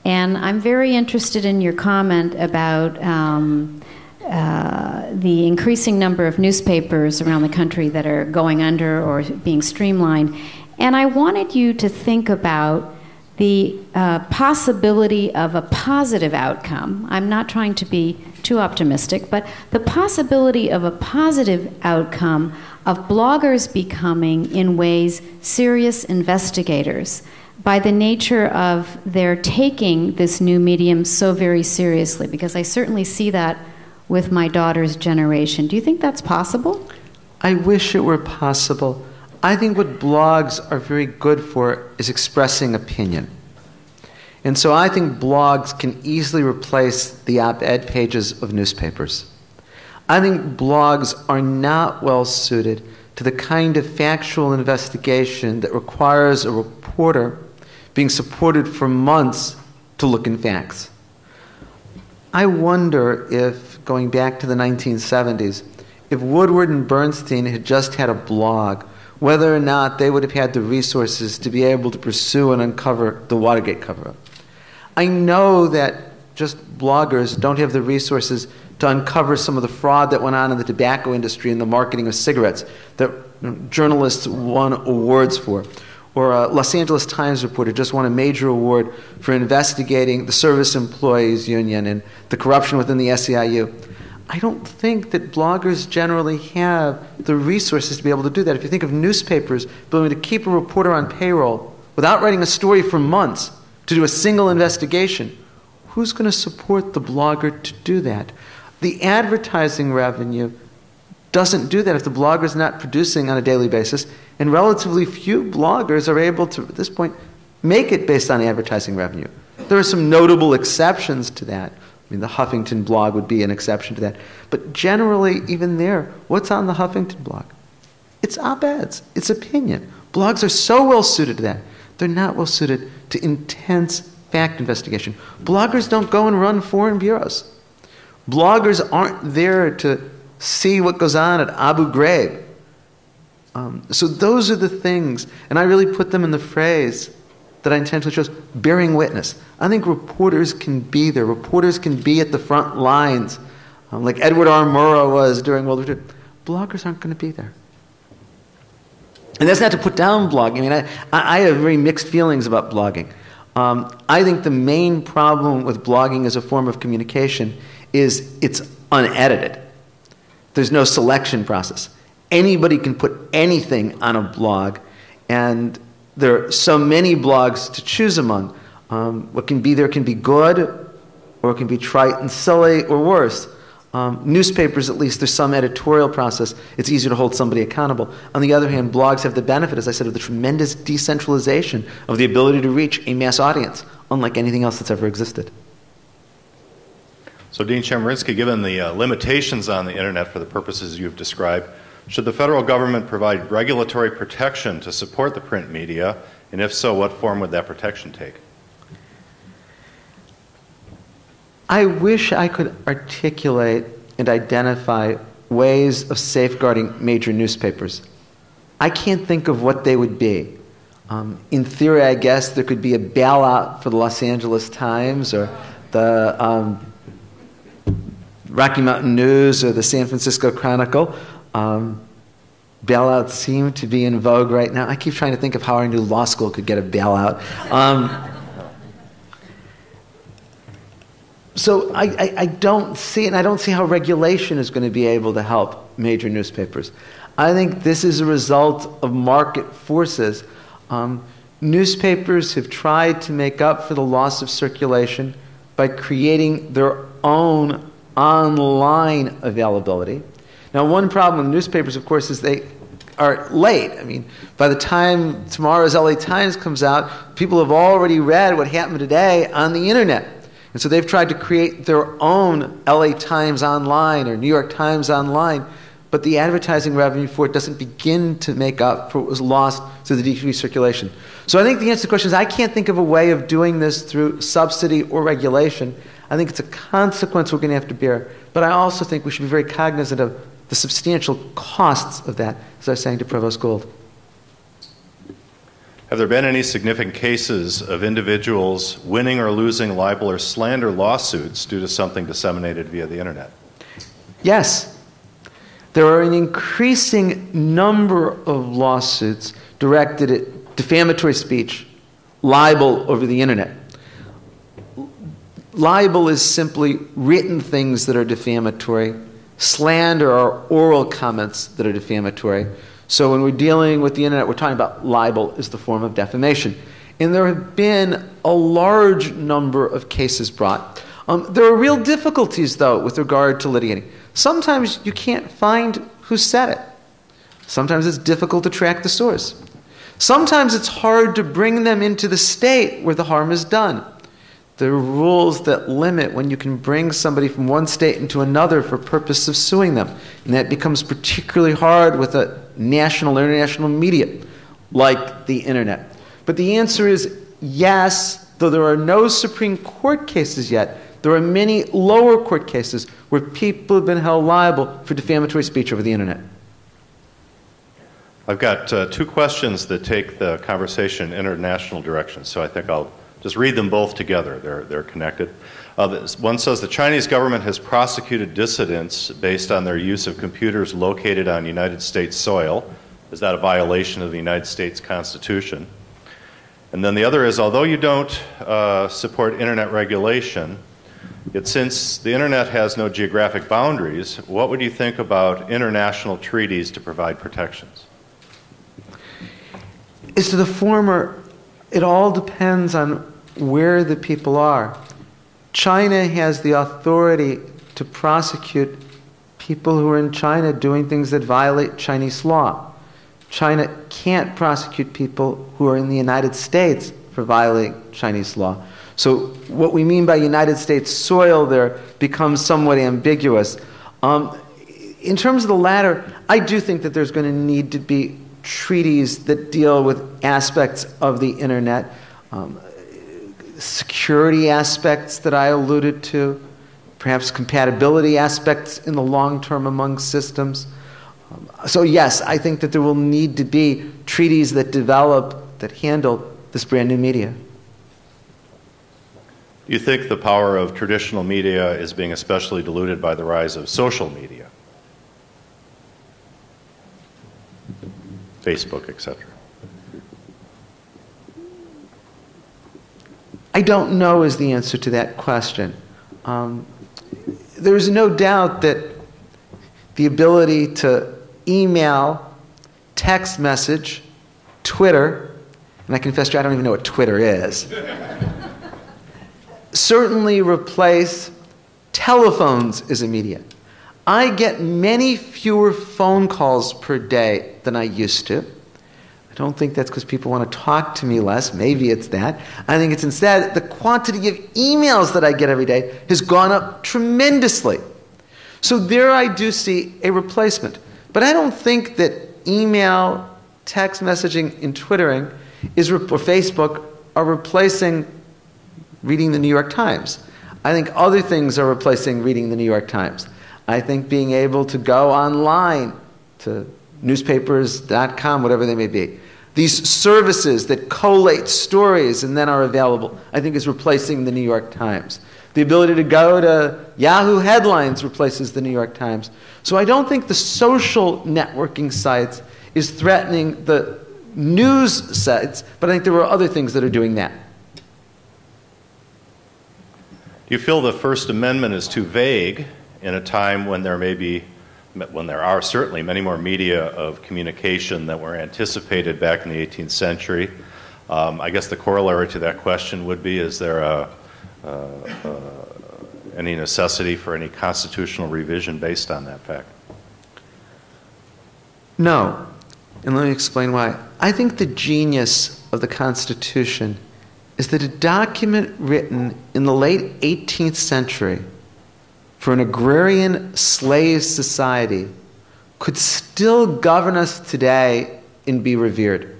And I'm very interested in your comment about the increasing number of newspapers around the country that are going under or being streamlined. And I wanted you to think about the possibility of a positive outcome. I'm not trying to be too optimistic, but the possibility of a positive outcome of bloggers becoming, in ways, serious investigators by the nature of their taking this new medium so very seriously, because I certainly see that with my daughter's generation. Do you think that's possible? I wish it were possible. I think what blogs are very good for is expressing opinion. And so I think blogs can easily replace the op-ed pages of newspapers. I think blogs are not well suited to the kind of factual investigation that requires a reporter being supported for months to look in facts. I wonder if, going back to the 1970s, if Woodward and Bernstein had just had a blog, whether or not they would have had the resources to be able to pursue and uncover the Watergate cover-up. I know that just bloggers don't have the resources to uncover some of the fraud that went on in the tobacco industry and the marketing of cigarettes that journalists won awards for. Or a Los Angeles Times reporter just won a major award for investigating the Service Employees Union and the corruption within the SEIU. I don't think that bloggers generally have the resources to be able to do that. If you think of newspapers being able to keep a reporter on payroll without writing a story for months to do a single investigation, who's going to support the blogger to do that? The advertising revenue doesn't do that if the blogger is not producing on a daily basis, and relatively few bloggers are able to, at this point, make it based on advertising revenue. There are some notable exceptions to that. I mean, the Huffington blog would be an exception to that. But generally, even there, what's on the Huffington blog? It's op-eds. It's opinion. Blogs are so well suited to that. They're not well suited to intense fact investigation. Bloggers don't go and run foreign bureaus. Bloggers aren't there to see what goes on at Abu Ghraib. So those are the things, and I really put them in the phrase that I intentionally chose, bearing witness. I think reporters can be there. Reporters can be at the front lines, like Edward R. Murrow was during World War II. Bloggers aren't going to be there. And that's not to put down blogging. I mean, I have very mixed feelings about blogging. I think the main problem with blogging as a form of communication is it's unedited. There's no selection process. Anybody can put anything on a blog, and there are so many blogs to choose among. What can be there can be good, or it can be trite and silly, or worse. Newspapers, at least, there's some editorial process. It's easier to hold somebody accountable. On the other hand, blogs have the benefit, as I said, of the tremendous decentralization of the ability to reach a mass audience, unlike anything else that's ever existed. So, Dean Chemerinsky, given the limitations on the internet for the purposes you've described, should the federal government provide regulatory protection to support the print media? And if so, what form would that protection take? I wish I could articulate and identify ways of safeguarding major newspapers. I can't think of what they would be. In theory, I guess there could be a bailout for the Los Angeles Times or the Rocky Mountain News or the San Francisco Chronicle. Bailouts seem to be in vogue right now. I keep trying to think of how our new law school could get a bailout. So I don't see it, and I don't see how regulation is going to be able to help major newspapers. I think this is a result of market forces. Newspapers have tried to make up for the loss of circulation by creating their own online availability. Now, one problem with newspapers, of course, is they are late. I mean, by the time tomorrow's LA Times comes out, people have already read what happened today on the internet. And so they've tried to create their own LA Times online or New York Times online, but the advertising revenue for it doesn't begin to make up for what was lost through the decreased circulation. So I think the answer to the question is I can't think of a way of doing this through subsidy or regulation. I think it's a consequence we're going to have to bear. But I also think we should be very cognizant of the substantial costs of that, as I was saying to Provost Gould. Have there been any significant cases of individuals winning or losing libel or slander lawsuits due to something disseminated via the internet? Yes. There are an increasing number of lawsuits directed at defamatory speech, libel over the internet. Libel is simply written things that are defamatory. Slander are oral comments that are defamatory. So when we're dealing with the internet, we're talking about libel as the form of defamation. And there have been a large number of cases brought. There are real difficulties, though, with regard to litigating. Sometimes you can't find who said it. Sometimes it's difficult to track the source. Sometimes it's hard to bring them into the state where the harm is done. There are rules that limit when you can bring somebody from one state into another for purpose of suing them. And that becomes particularly hard with a national or international media like the internet. But the answer is yes, though there are no Supreme Court cases yet. There are many lower court cases where people have been held liable for defamatory speech over the internet. I've got two questions that take the conversation in international directions, so I think I'll just read them both together. They're connected. One says the Chinese government has prosecuted dissidents based on their use of computers located on United States soil. Is that a violation of the United States Constitution? And then the other is, although you don't support internet regulation, yet since the internet has no geographic boundaries, what would you think about international treaties to provide protections? As to the former, it all depends on where the people are. China has the authority to prosecute people who are in China doing things that violate Chinese law. China can't prosecute people who are in the United States for violating Chinese law. So what we mean by United States soil there becomes somewhat ambiguous. In terms of the latter, I do think that there's going to need to be treaties that deal with aspects of the internet, security aspects that I alluded to, perhaps compatibility aspects in the long term among systems. So yes, I think that there will need to be treaties that develop, that handle this brand new media. Do you think the power of traditional media is being especially diluted by the rise of social media? Facebook, etc. I don't know is the answer to that question. There's no doubt that the ability to email, text message, Twitter, and I confess to you, I don't even know what Twitter is. certainly replace telephones as a media. I get many fewer phone calls per day than I used to. I don't think that's because people want to talk to me less. Maybe it's that. I think it's instead the quantity of emails that I get every day has gone up tremendously. So there I do see a replacement. But I don't think that email, text messaging, and Twittering or Facebook are replacing reading the New York Times. I think other things are replacing reading the New York Times. I think being able to go online to newspapers.com, whatever they may be, these services that collate stories and then are available, I think is replacing the New York Times. The ability to go to Yahoo Headlines replaces the New York Times. So I don't think the social networking sites is threatening the news sites, but I think there are other things that are doing that. Do you feel the First Amendment is too vague in a time when there are certainly many more media of communication that were anticipated back in the 18th century? I guess the corollary to that question would be, is there any necessity for any constitutional revision based on that fact? No. And let me explain why. I think the genius of the Constitution is that a document written in the late 18th century for an agrarian slave society could still govern us today and be revered.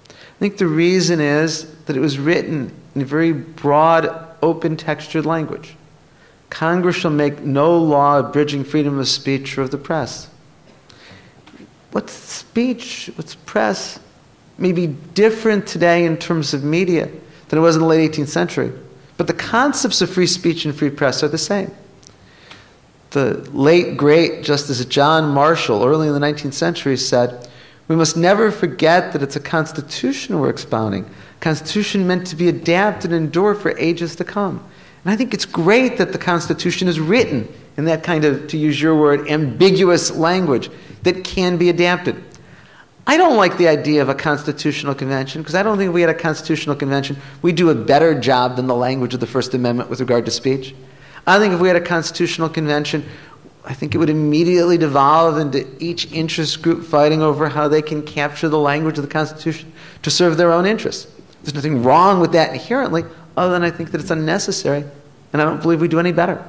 I think the reason is that it was written in a very broad, open textured language. Congress shall make no law abridging freedom of speech or of the press. What's speech, what's press, may be different today in terms of media than it was in the late 18th century. But the concepts of free speech and free press are the same. The late, great Justice John Marshall, early in the 19th century, said, "We must never forget that it's a constitution we're expounding. A constitution meant to be adapted and endure for ages to come." And I think it's great that the Constitution is written in that kind of, to use your word, ambiguous language that can be adapted. I don't like the idea of a constitutional convention, because I don't think if we had a constitutional convention, we'd do a better job than the language of the First Amendment with regard to speech. I think if we had a constitutional convention, I think it would immediately devolve into each interest group fighting over how they can capture the language of the Constitution to serve their own interests. There's nothing wrong with that inherently, other than I think that it's unnecessary, and I don't believe we do any better.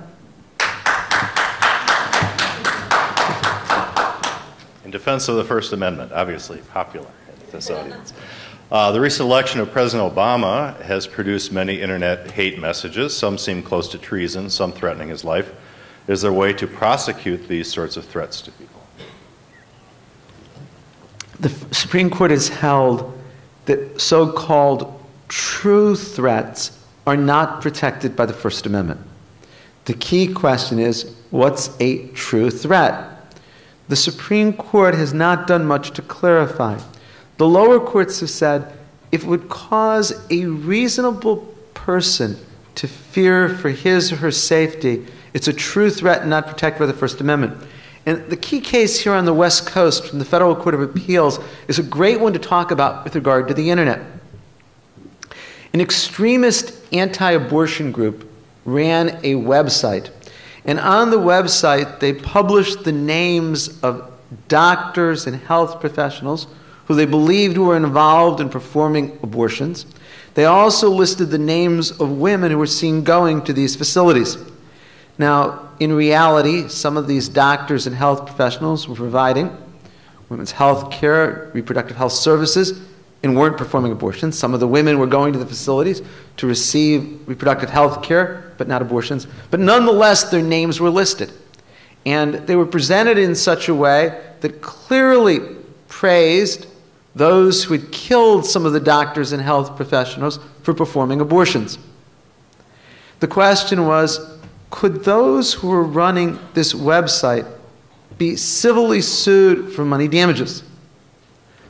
In defense of the First Amendment, obviously popular in this audience. The recent election of President Obama has produced many internet hate messages. Some seem close to treason, some threatening his life. Is there a way to prosecute these sorts of threats to people? The Supreme Court has held that so-called true threats are not protected by the First Amendment. The key question is, what's a true threat? The Supreme Court has not done much to clarify. The lower courts have said if it would cause a reasonable person to fear for his or her safety, it's a true threat and not protected by the First Amendment. And the key case here on the West Coast from the Federal Court of Appeals is a great one to talk about with regard to the internet. An extremist anti-abortion group ran a website. And on the website, they published the names of doctors and health professionals who they believed were involved in performing abortions. They also listed the names of women who were seen going to these facilities. Now, in reality, some of these doctors and health professionals were providing women's health care, reproductive health services, and weren't performing abortions. Some of the women were going to the facilities to receive reproductive health care, but not abortions. But nonetheless, their names were listed. And they were presented in such a way that clearly praised those who had killed some of the doctors and health professionals for performing abortions. The question was, could those who were running this website be civilly sued for money damages?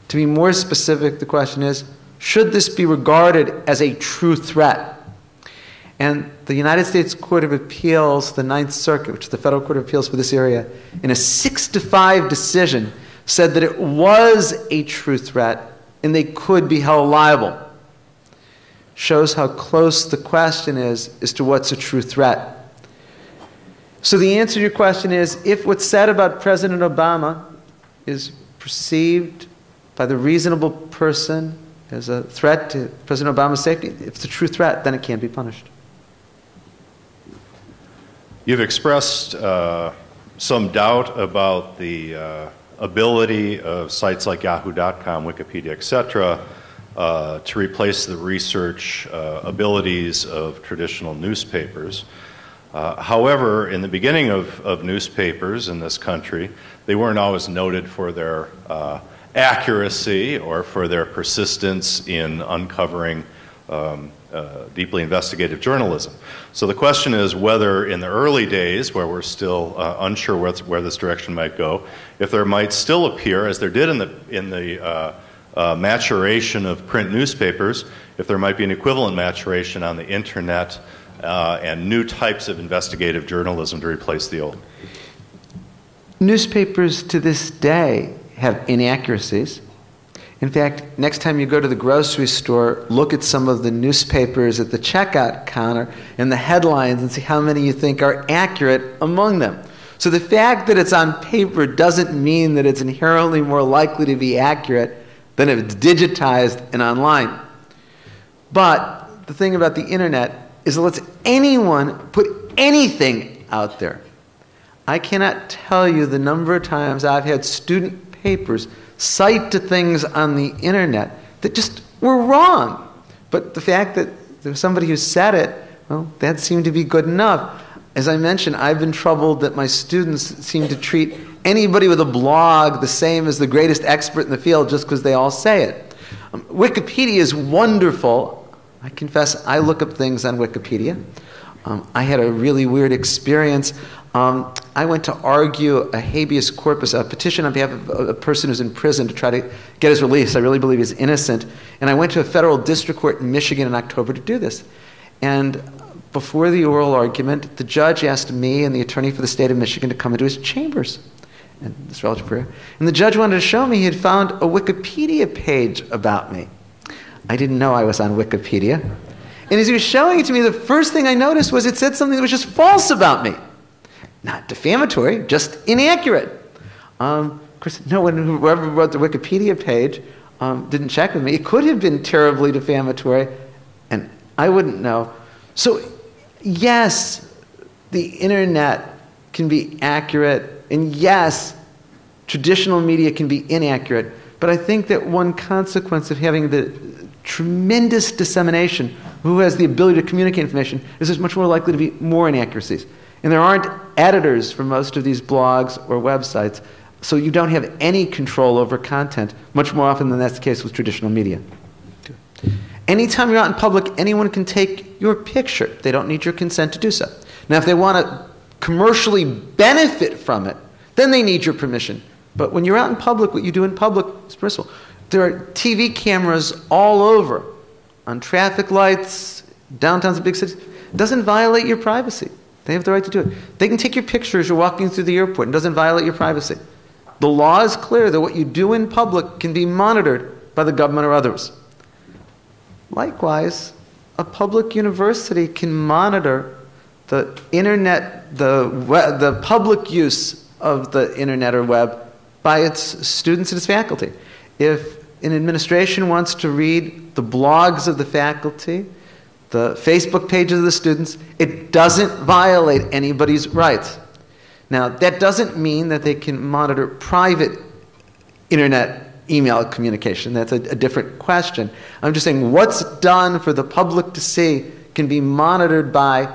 To be more specific, the question is, should this be regarded as a true threat? And the United States Court of Appeals, the Ninth Circuit, which is the Federal Court of Appeals for this area, in a 6-5 decision, said that it was a true threat and they could be held liable. shows how close the question is to what's a true threat. So the answer to your question is, if what's said about President Obama is perceived by the reasonable person as a threat to President Obama's safety, if it's a true threat, then it can be punished. You've expressed some doubt about the ability of sites like Yahoo.com, Wikipedia, etc., to replace the research abilities of traditional newspapers. However, in the beginning of newspapers in this country, they weren't always noted for their accuracy or for their persistence in uncovering deeply investigative journalism. So the question is whether in the early days, where we're still unsure where this direction might go, if there might still appear, as there did in the maturation of print newspapers, if there might be an equivalent maturation on the internet and new types of investigative journalism to replace the old. Newspapers to this day have inaccuracies. In fact, next time you go to the grocery store, look at some of the newspapers at the checkout counter and the headlines and see how many you think are accurate among them. So the fact that it's on paper doesn't mean that it's inherently more likely to be accurate than if it's digitized and online. But the thing about the internet is it lets anyone put anything out there. I cannot tell you the number of times I've had student papers cite to things on the internet that just were wrong. But the fact that there's somebody who said it, well, that seemed to be good enough. As I mentioned, I've been troubled that my students seem to treat anybody with a blog the same as the greatest expert in the field just because they all say it. Wikipedia is wonderful. I confess I look up things on Wikipedia. I had a really weird experience. I went to argue a habeas corpus, a petition on behalf of a person who's in prison to try to get his release. I really believe he's innocent. And I went to a federal district court in Michigan in October to do this. And before the oral argument, the judge asked me and the attorney for the state of Michigan to come into his chambers. And this relative prayer. And the judge wanted to show me he had found a Wikipedia page about me. I didn't know I was on Wikipedia. And as he was showing it to me, the first thing I noticed was it said something that was just false about me. Not defamatory, just inaccurate. Of course, no one who ever wrote the Wikipedia page didn't check with me. It could have been terribly defamatory, and I wouldn't know. So, yes, the internet can be accurate, and yes, traditional media can be inaccurate, but I think that one consequence of having the tremendous dissemination, who has the ability to communicate information, is there's much more likely to be more inaccuracies. And there aren't editors for most of these blogs or websites, so you don't have any control over content, much more often than that's the case with traditional media. Anytime you're out in public, anyone can take your picture. They don't need your consent to do so. Now, if they want to commercially benefit from it, then they need your permission. But when you're out in public, what you do in public is permissible. There are TV cameras all over, on traffic lights, downtowns of big cities. It doesn't violate your privacy. They have the right to do it. They can take your picture as you're walking through the airport. It doesn't violate your privacy. The law is clear that what you do in public can be monitored by the government or others. Likewise, a public university can monitor the internet, the public use of the internet or web by its students and its faculty. If an administration wants to read the blogs of the faculty, the Facebook pages of the students, it doesn't violate anybody's rights. Now, that doesn't mean that they can monitor private internet email communication. That's a different question. I'm just saying what's done for the public to see can be monitored by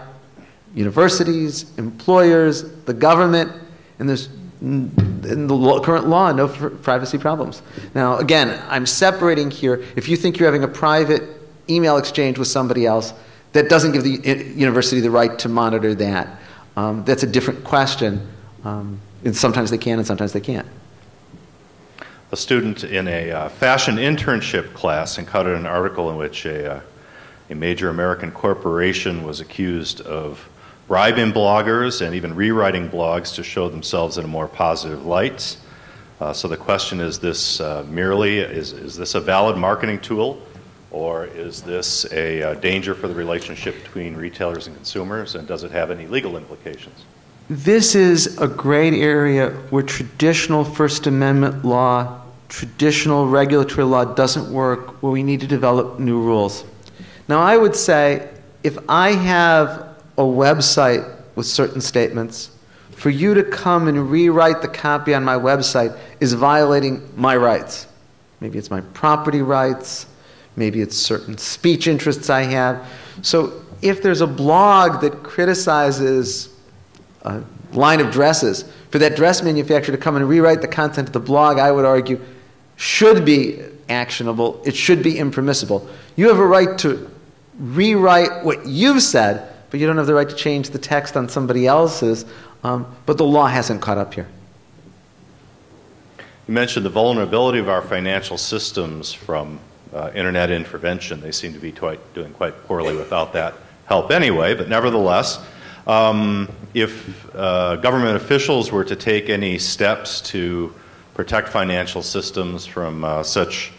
universities, employers, the government, and there's in the current law no privacy problems. Now, again, I'm separating here. If you think you're having a private email exchange with somebody else, that doesn't give the university the right to monitor that. That's a different question. And sometimes they can and sometimes they can't. A student in a fashion internship class encountered an article in which a major American corporation was accused of bribing bloggers and even rewriting blogs to show themselves in a more positive light. So the question is this is this a valid marketing tool, Or is this a danger for the relationship between retailers and consumers, and does it have any legal implications? This is a great area where traditional First Amendment law, traditional regulatory law doesn't work, where we need to develop new rules. Now, I would say if I have a website with certain statements, for you to come and rewrite the copy on my website is violating my rights. Maybe it's my property rights, maybe it's certain speech interests I have. So if there's a blog that criticizes a line of dresses, for that dress manufacturer to come and rewrite the content of the blog, I would argue, should be actionable. It should be impermissible. You have a right to rewrite what you've said, but you don't have the right to change the text on somebody else's. But the law hasn't caught up here. You mentioned the vulnerability of our financial systems from internet intervention. They seem to be doing quite poorly without that help anyway, but nevertheless, if government officials were to take any steps to protect financial systems from such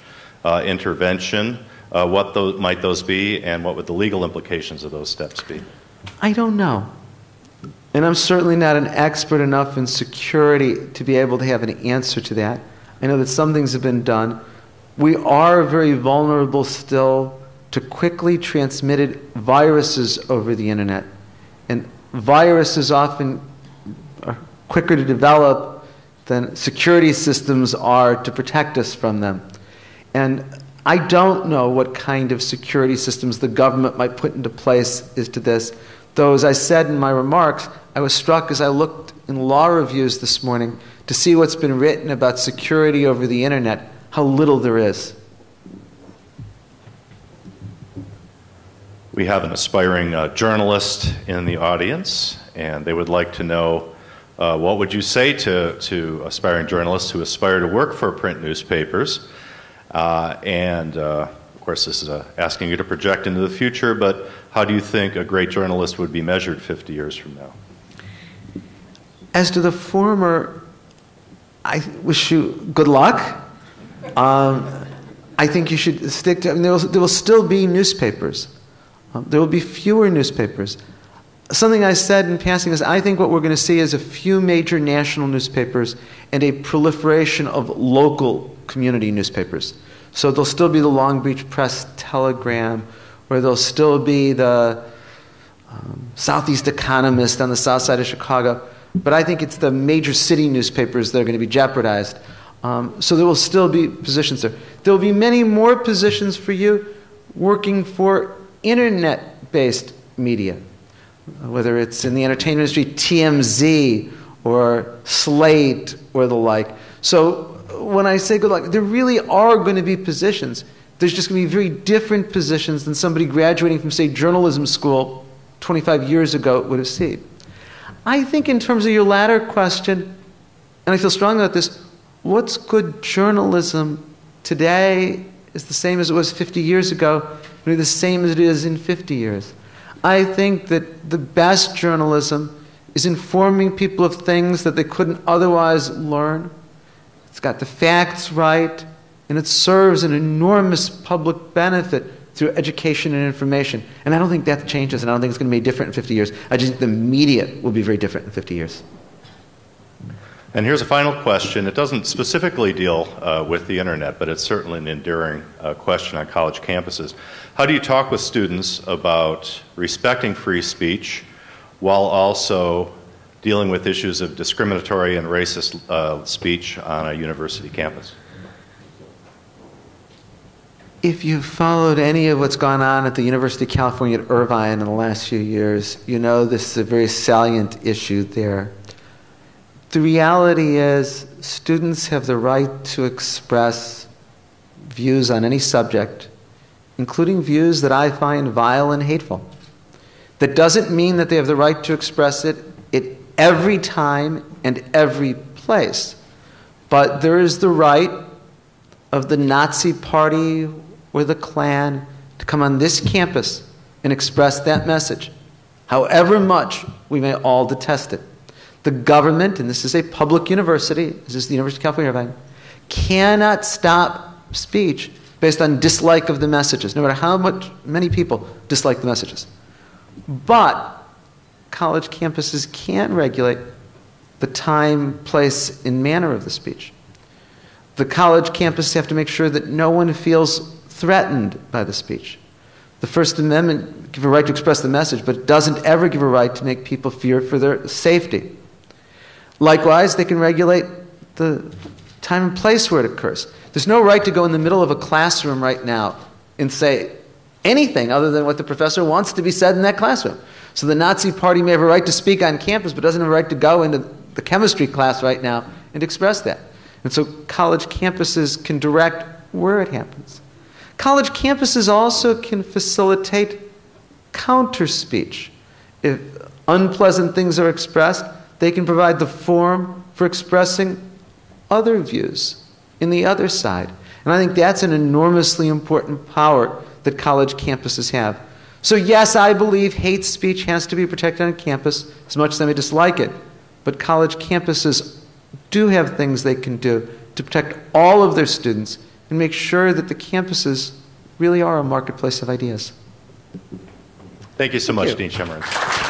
intervention, what might those be, and what would the legal implications of those steps be? I don't know. And I'm certainly not an expert enough in security to be able to have an answer to that. I know that some things have been done. We are very vulnerable still to quickly transmitted viruses over the internet. And viruses often are quicker to develop than security systems are to protect us from them. And I don't know what kind of security systems the government might put into place as to this. Though, as I said in my remarks, I was struck as I looked in law reviews this morning to see what's been written about security over the internet, how little there is. We have an aspiring journalist in the audience, and they would like to know what would you say to aspiring journalists who aspire to work for print newspapers? Of course, this is asking you to project into the future, but how do you think a great journalist would be measured 50 years from now? As to the former, I wish you good luck. I think you should stick to, there will still be newspapers. There will be fewer newspapers. Something I said in passing is I think what we're going to see is a few major national newspapers and a proliferation of local community newspapers. So there'll still be the Long Beach Press Telegram, or there'll still be the Southeast Economist on the south side of Chicago. But I think it's the major city newspapers that are going to be jeopardized. So there will still be positions there. There will be many more positions for you working for internet-based media, whether it's in the entertainment industry, TMZ, or Slate, or the like. So when I say good luck, there really are going to be positions. There's just going to be very different positions than somebody graduating from, say, journalism school 25 years ago would have seen. I think in terms of your latter question, and I feel strongly about this, what's good journalism today is the same as it was 50 years ago, maybe the same as it is in 50 years. I think that the best journalism is informing people of things that they couldn't otherwise learn. It's got the facts right, and it serves an enormous public benefit through education and information. And I don't think that changes, and I don't think it's going to be different in 50 years. I just think the media will be very different in 50 years. And here's a final question. It doesn't specifically deal with the internet, but it's certainly an enduring question on college campuses. How do you talk with students about respecting free speech while also dealing with issues of discriminatory and racist speech on a university campus? If you've followed any of what's gone on at the University of California at Irvine in the last few years, you know this is a very salient issue there. The reality is students have the right to express views on any subject, including views that I find vile and hateful. That doesn't mean that they have the right to express it at every time and every place. But there is the right of the Nazi Party or the Klan to come on this campus and express that message, however much we may all detest it. The government, and this is a public university, this is the University of California, Irvine, cannot stop speech based on dislike of the messages, no matter how many people dislike the messages. But college campuses can regulate the time, place, and manner of the speech. The college campuses have to make sure that no one feels threatened by the speech. The First Amendment gives a right to express the message, but it doesn't ever give a right to make people fear for their safety. Likewise, they can regulate the time and place where it occurs. There's no right to go in the middle of a classroom right now and say anything other than what the professor wants to be said in that classroom. So the Nazi Party may have a right to speak on campus, but doesn't have a right to go into the chemistry class right now and express that. And so college campuses can direct where it happens. College campuses also can facilitate counter-speech. If unpleasant things are expressed, they can provide the forum for expressing other views in the other side. And I think that's an enormously important power that college campuses have. So yes, I believe hate speech has to be protected on campus, as much as I may dislike it. But college campuses do have things they can do to protect all of their students and make sure that the campuses really are a marketplace of ideas. Thank you so much, Dean Chemerinsky.